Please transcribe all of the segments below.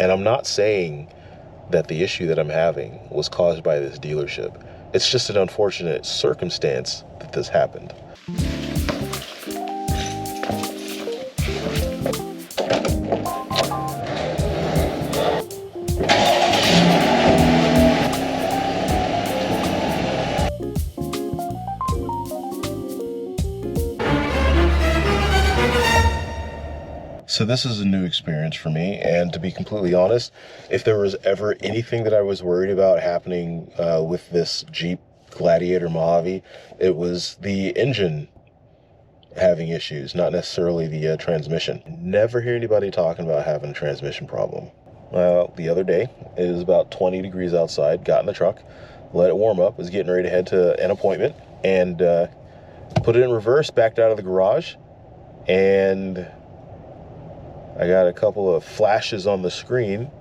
And I'm not saying that the issue that I'm having was caused by this dealership. It's just an unfortunate circumstance that this happened. So this is a new experience for me, and to be completely honest, if there was ever anything that I was worried about happening with this Jeep Gladiator Mojave, it was the engine having issues, not necessarily the transmission. Never hear anybody talking about having a transmission problem. The other day, it was about 20 degrees outside, got in the truck, let it warm up, was getting ready to head to an appointment, and put it in reverse, backed out of the garage, and I got a couple of flashes on the screen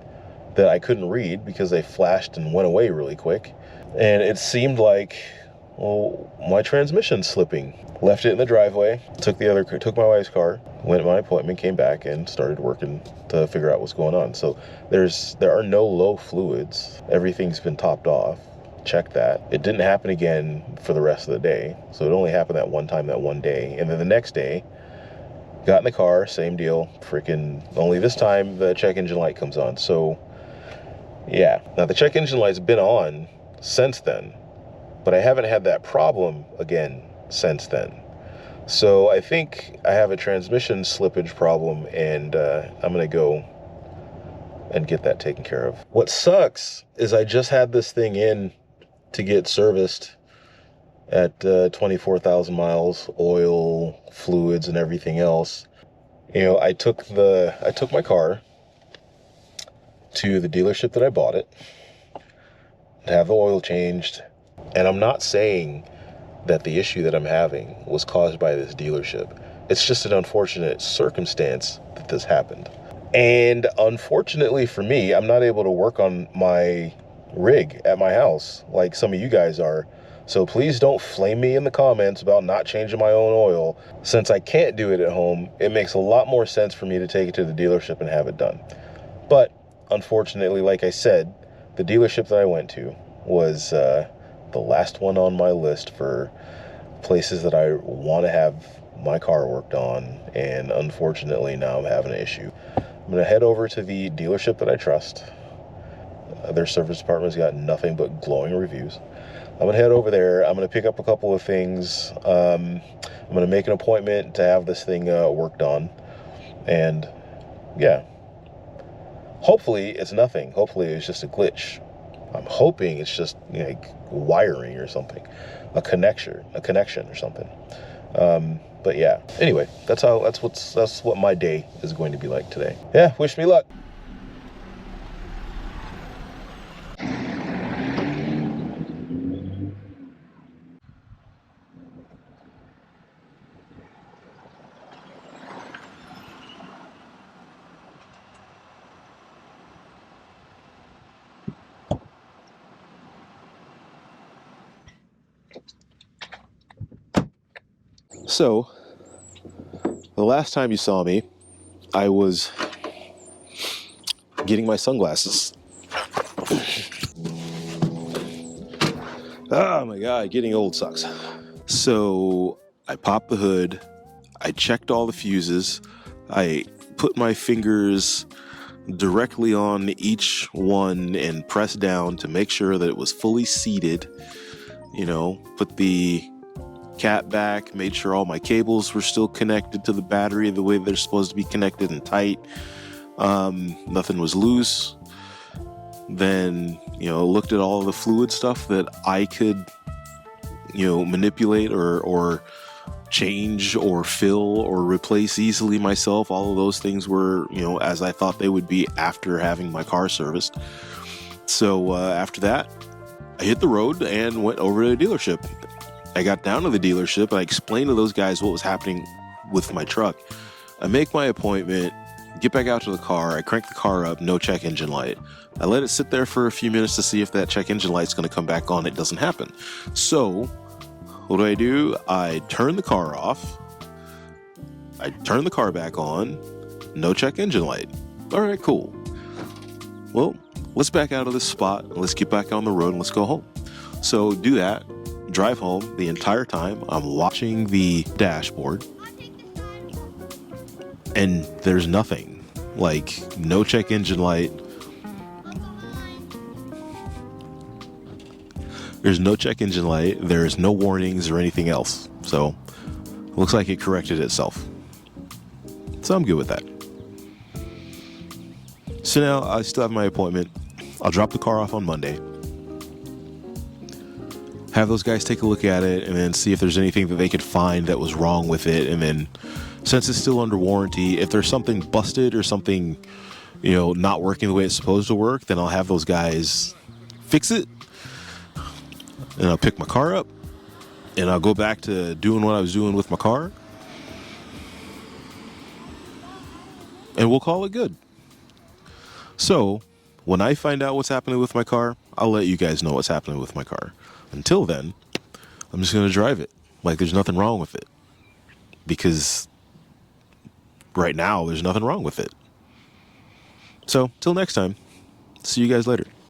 that I couldn't read because they flashed and went away really quick. And it seemed like, well, my transmission's slipping. Left it in the driveway, took my wife's car, went to my appointment, came back, and started working to figure out what's going on. So there are no low fluids. Everything's been topped off. Check that. It didn't happen again for the rest of the day. So it only happened that one time, that one day. And then the next day, got in the car, same deal, freaking, only this time the check engine light comes on. So yeah, now the check engine light's been on since then, but I haven't had that problem again since then. So I think I have a transmission slippage problem, and I'm gonna go and get that taken care of. What sucks is I just had this thing in to get serviced at 24,000 miles, oil, fluids, and everything else. You know, I took my car to the dealership that I bought it to have the oil changed. And I'm not saying that the issue that I'm having was caused by this dealership. It's just an unfortunate circumstance that this happened. And unfortunately for me, I'm not able to work on my rig at my house like some of you guys are. So please don't flame me in the comments about not changing my own oil. Since I can't do it at home, it makes a lot more sense for me to take it to the dealership and have it done. But unfortunately, like I said, the dealership that I went to was the last one on my list for places that I want to have my car worked on. And unfortunately, now I'm having an issue. I'm going to head over to the dealership that I trust. Their service department's got nothing but glowing reviews. I'm going to head over there. I'm going to pick up a couple of things. I'm going to make an appointment to have this thing worked on. And yeah, hopefully it's nothing. Hopefully it's just a glitch. I'm hoping it's just like wiring or something, a connection or something. But yeah, anyway, that's what my day is going to be like today. Yeah, wish me luck. So, the last time you saw me, I was getting my sunglasses. Oh my God, getting old sucks. So, I popped the hood, I checked all the fuses, I put my fingers directly on each one and pressed down to make sure that it was fully seated, you know, put the cap back, made sure all my cables were still connected to the battery the way they're supposed to be connected and tight. Nothing was loose. Then, you know, looked at all the fluid stuff that I could, you know, manipulate or change or fill or replace easily myself. All of those things were, you know, as I thought they would be after having my car serviced. So after that, I hit the road and went over to the dealership. I got down to the dealership. I explained to those guys what was happening with my truck. I make my appointment, get back out to the car. I crank the car up, no check engine light. I let it sit there for a few minutes to see if that check engine light's going to come back on. It doesn't happen. So what do? I turn the car off. I turn the car back on. No check engine light. All right, cool. well, let's back out of this spot, and let's get back on the road, and let's go home. So do that, drive home. The entire time I'm watching the dashboard, and there's nothing, like no check engine light. There's no check engine light. There's no warnings or anything else. So looks like it corrected itself. So I'm good with that. So now I still have my appointment. I'll drop the car off on Monday. Have those guys take a look at it and then see if there's anything that they could find that was wrong with it. And then since it's still under warranty, if there's something busted or something, not working the way it's supposed to work, then I'll have those guys fix it. And I'll pick my car up and I'll go back to doing what I was doing with my car. And we'll call it good. So when I find out what's happening with my car, I'll let you guys know what's happening with my car. Until then, I'm just going to drive it like there's nothing wrong with it. Because right now, there's nothing wrong with it. So, till next time, see you guys later.